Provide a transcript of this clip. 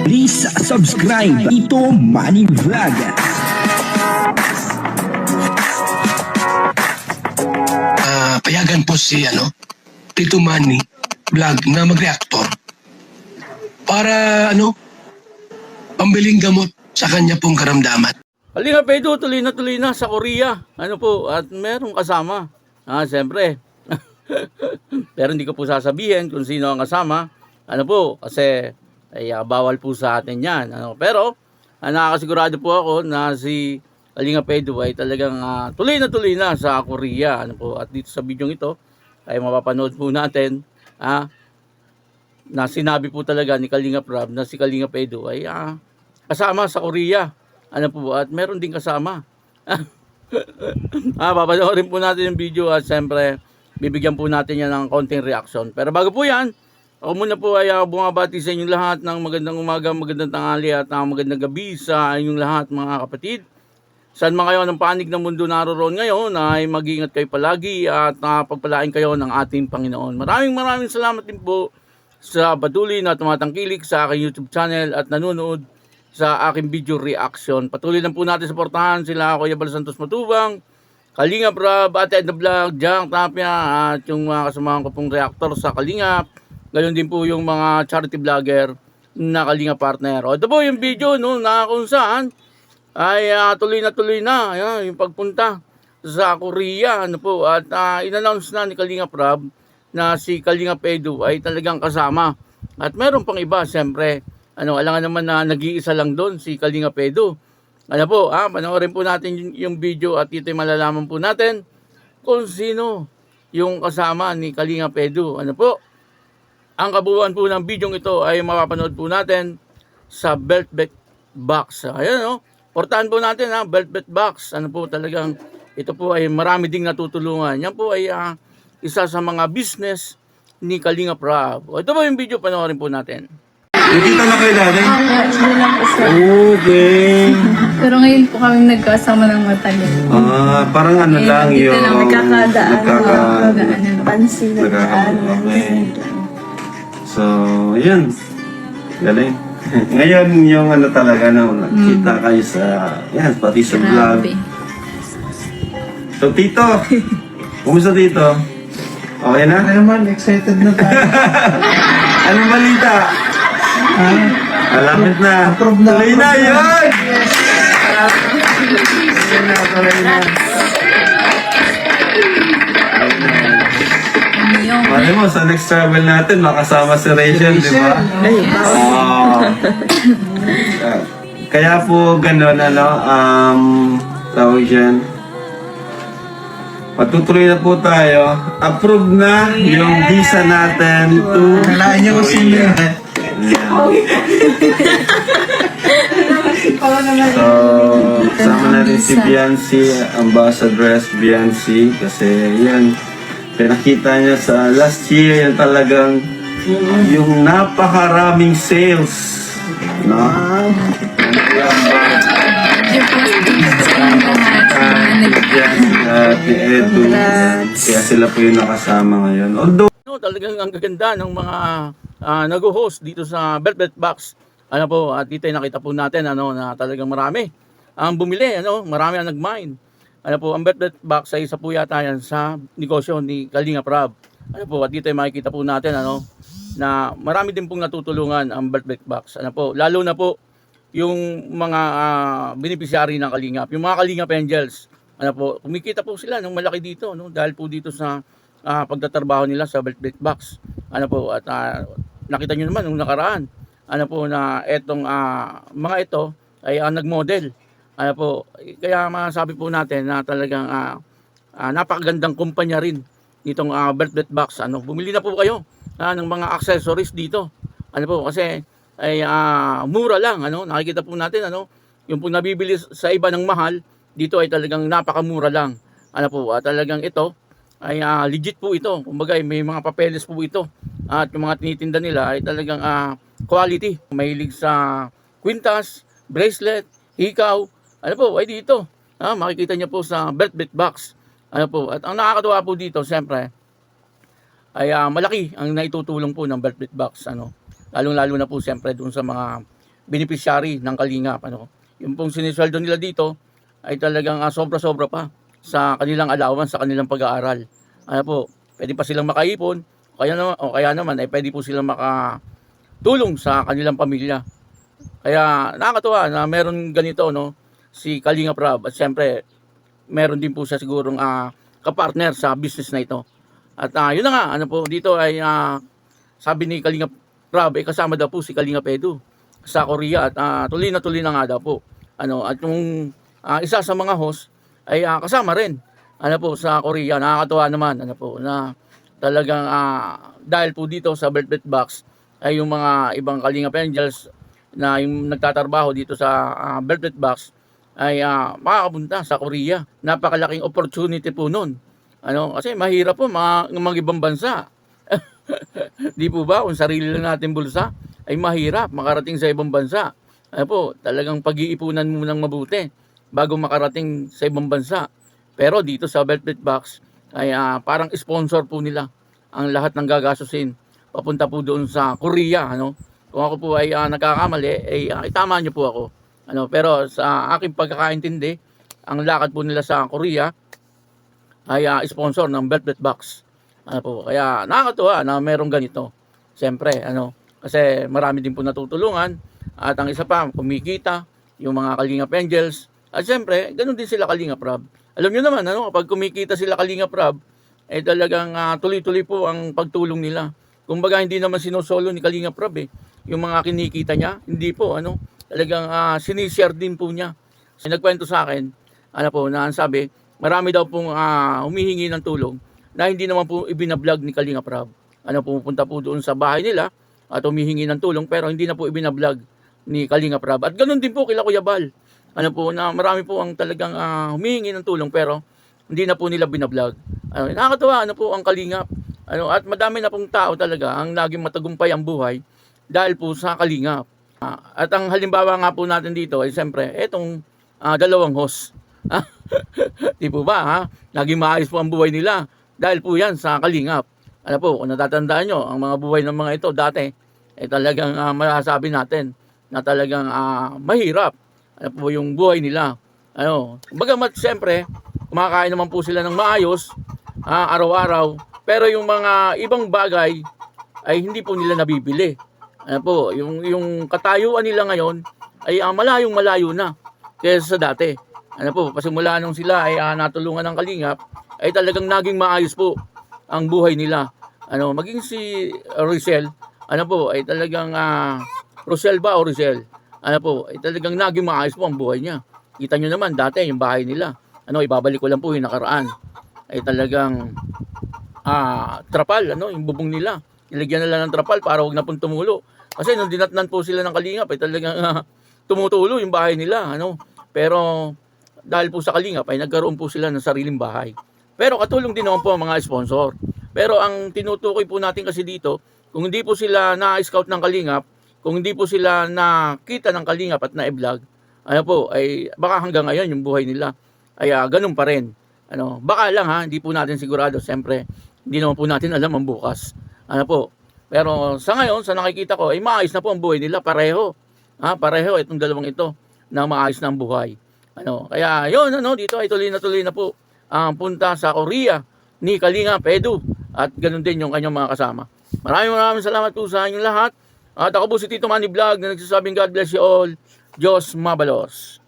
Please subscribe Tito Manny Vlog. Payagan po si Tito Manny Vlog na mag-reactor para pambiling gamot sa kanya pong karamdaman. Halika Pedro, tuloy na sa Korea. At merong kasama. Siyempre. Pero hindi ko po sasabihin kung sino ang kasama. Kasi bawal po sa atin yan. Pero, nakakasigurado po ako na si Kalinga Pedro ay talagang tuloy na sa Korea. At dito sa video ito, ay mapapanood po natin na sinabi po talaga ni Kalinga Prab na si Kalinga Pedro ay kasama sa Korea. At meron din kasama. Papanoorin po natin yung video at siyempre bibigyan po natin yan ng konting reaction. Pero bago po yan, ako muna po ay bumabati sa inyong lahat ng magandang umaga, magandang tanghali at magandang gabi sa inyong lahat mga kapatid. Saan man kayo ng panig ng mundo naroon ngayon ay mag-iingat kayo palagi at pagpalain kayo ng ating Panginoon. Maraming salamat din po sa patuloy na tumatangkilik sa aking YouTube channel at nanonood sa aking video reaction. Patuloy lang po natin suportahan sila Kuya Bal Santos Matubang, Kalinga Prab, Ate Edna Vlog, Jang Tapia at yung mga kasamahan ko pong reactor sa Kalinga. Gayon din po yung mga charity vlogger na Kalinga partner. Ito po yung video na kung saan ay tuloy na yung pagpunta sa Korea. At in-announce na ni Kalinga Prab na si Kalinga Pedro ay talagang kasama. At meron pang iba siyempre. Alangan naman na nag-iisa lang doon si Kalinga Pedro. Panoorin po natin yung video at ito'y malalaman po natin kung sino yung kasama ni Kalinga Pedro. Ang kabuuan po ng video ito ay mapapanood po natin sa Velvet Box. Ayan portahan po natin Velvet Box. Talagang ito po ay marami ding natutulungan. Yan po ay isa sa mga business ni Kalinga Prab. Ito po yung video, panoorin po natin. Nakita na kayo dati? Hindi lang po sir. Okay. Pero ngayon po kami nagkasama ng matagal. Parang lang Dito yun. lang nagkakadaan. Pansin na daan. Okay. So, yun. Galing. Ngayon, yung talaga nakita kayo sa, pati sa vlog. Grabe. So, Tito. Kumusta Tito? Okay na? Ano naman, excited na tayo. Anong balita? Malapit na. Approve na. Tuloy na yun! Tuloy na. Mali mo, sa next travel natin, makasama si Rachel, di ba? Kaya po ganun, tawag dyan. Patutuloy na po tayo. Approve na yung visa natin to Nalaan niyo kung sino yun. So, kasama natin si Biancy, Ambassadress Biancy, kasi yan, pinakita niya sa last year, yung talagang, yung napakaraming sales. Kaya sila po yung nakasama ngayon. Although, Talagang ang gaganda ng mga nag-host dito sa Velvet Box. At dito ay nakita po natin na talagang marami ang bumili, marami ang nag-mine. Ang Velvet Box ay isa po yata yan sa negosyo ni Kalinga Prab. At dito ay makikita po natin na marami din pong natutulungan ang Velvet Box. Lalo na po yung mga beneficiary ng Kalingap, yung mga Kalingap Angels. Kumikita po sila ng malaki dito dahil po dito sa pagtatrabaho nila sa Velvet Box. At nakita nyo naman nung nakaraan na etong mga ito ay nag-model. Kaya masabi po natin na talagang napakagandang kumpanya rin nitong Velvet Box. Bumili na po kayo ng mga accessories dito. Kasi ay mura lang. Nakikita po natin yung po nabibili sa iba ng mahal, dito ay talagang napakamura lang. Talagang ito ay legit po ito. Kumbaga may mga papeles po ito. At yung mga tinitinda nila ay talagang quality. Mahilig sa kwintas, bracelet, hikaw. Ay dito. Makikita niyo po sa Velvet Box. At ang nakakatuwa po dito, siyempre, ay malaki ang naitutulong po ng Velvet Box. Lalong-lalo na po siyempre doon sa mga beneficiary ng Kalingap. Ano? Yung pong sinisweldo nila dito ay talagang sobra-sobra pa sa kanilang allowance, sa kanilang pag-aaral. Ano po, pwede pa silang makaipon, o kaya naman ay pwede po silang makatulong sa kanilang pamilya. Kaya nakakatuwa na meron ganito, no, si Kalingap Rob. At siyempre, meron din po siya sigurong kapartner sa business na ito. At yun na nga, ano po, dito ay sabi ni Kalingap Rob, kasama daw po si Kalingap Edu sa Korea. At tuloy na nga daw po. Ano, at yung isa sa mga host ay kasama rin, ano po, sa Korea. Nakakatuwa naman, ano po, na talagang dahil po dito sa Velvet Box ay yung mga ibang Kalingap Angels na yung nagtatrabaho dito sa Velvet Box ay makakapunta sa Korea. Napakalaking opportunity po nun. Ano, kasi mahirap po mga ibang bansa. Di po ba, kung sarili lang natin bulsa, ay mahirap makarating sa ibang bansa. Ano po, talagang pag-iipunan munang mabuti bago makarating sa ibang bansa. Pero dito sa Velvet Box ay parang sponsor po nila ang lahat ng gagastusin papunta po doon sa Korea. Ano? Kung ako po ay nagkakamali, ay itama niyo po ako. Ano, pero sa aking pagkakaintindi, ang lakad po nila sa Korea ay sponsor ng Velvet Box. Ano po, kaya nakakatuwa na merong ganito. Siyempre, ano, kasi marami din po natutulungan at ang isa pa, kumikita yung mga Kalingap Angels. At siyempre, ganun din sila Kalingap Rob. Alam niyo naman, ano, kapag kumikita sila Kalingap Rob, eh talagang tuloy-tuloy po ang pagtulong nila. Kumbaga, hindi naman sinusolo ni Kalingap Rob yung mga kinikita niya, hindi po, ano, talagang sinishare din po niya. So, nagkwento sa akin, ano po, na sabi, marami daw pong humihingi ng tulong na hindi naman po ibinablog ni Kalingap Rob. Ano, pupunta po doon sa bahay nila at humihingi ng tulong pero hindi na po ibinablog ni Kalingap Rob. At ganoon din po kila Kuya Bal. Ano po, na marami po ang talagang humihingi ng tulong pero hindi na po nila binablog. Ano, nakakatuwa, ano po ang Kalingap. Ano, at madami na pong tao talaga ang naging matagumpay ang buhay dahil po sa Kalingap. At ang halimbawa nga po natin dito ay siyempre etong dalawang host. Di po ba, ha? Naging maayos po ang buhay nila dahil po yan sa Kalingap. Ano po, kung natatandaan nyo, ang mga buhay ng mga ito dati, talagang masasabi natin na talagang mahirap. Ano po yung buhay nila. Ano, bagamat siyempre, kumakain naman po sila ng maayos, araw-araw, pero yung mga ibang bagay ay hindi po nila nabibili. Ano po, yung katayuan nila ngayon ay malayong-malayo na kaysa sa dati. Ano po, pasimula nung sila ay natulungan ng Kalingap, ay talagang naging maayos po ang buhay nila. Ano, maging si Rosel, ano po, ay talagang Rosel ba o Rosel? Ano po, ay talagang naging maayos po ang buhay niya. Kita nyo naman dati yung bahay nila. Ano, ibabalik ko lang po yung nakaraan. Ay talagang trapal, ano, yung bubong nila. Ilagyan nila ng trapal para wag na pong tumulo. Kasi nung dinatnan po sila ng Kalingap, ay talagang tumutulo yung bahay nila. Ano? Pero dahil po sa Kalingap, ay nagkaroon po sila ng sariling bahay. Pero katulong din naman po ang mga sponsor. Pero ang tinutukoy po natin kasi dito, kung hindi po sila na-scout ng Kalingap, kung hindi po sila nakita ng Kalingap at na-vlog, ano po, ay baka hanggang ngayon yung buhay nila ay ganun pa rin. Ano, baka lang hindi po natin sigurado. Siyempre, hindi naman po natin alam ang bukas. Ano po, pero sa ngayon, sa nakikita ko, ay maayos na po ang buhay nila. Pareho. Pareho itong dalawang ito na maayos na ang buhay. Ano, kaya yun, ano, dito ay tuloy na po ang punta sa Korea ni Kalingap Edu at ganun din yung kanyang mga kasama. Maraming salamat po sa inyong lahat. At ako po si Tito Manny Vlog na nagsasabing God bless you all. Diyos mabalos.